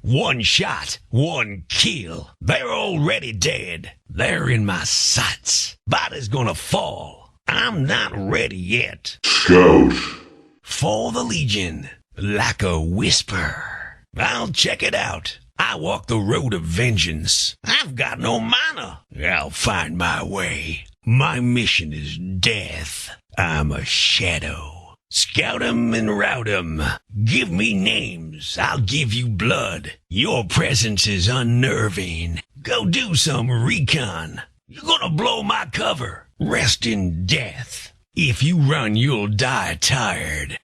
One shot, one kill. They're already dead. They're in my sights. Body's gonna fall. I'm not ready yet. Scout. For the Legion, like a whisper. I'll check it out. I walk the road of vengeance. I've got no mana. I'll find my way. My mission is death. I'm a shadow. Scout 'em and rout 'em. Give me names. I'll give you blood. Your presence is unnerving. Go do some recon. You're gonna blow my cover. Rest in death. If you run, you'll die tired.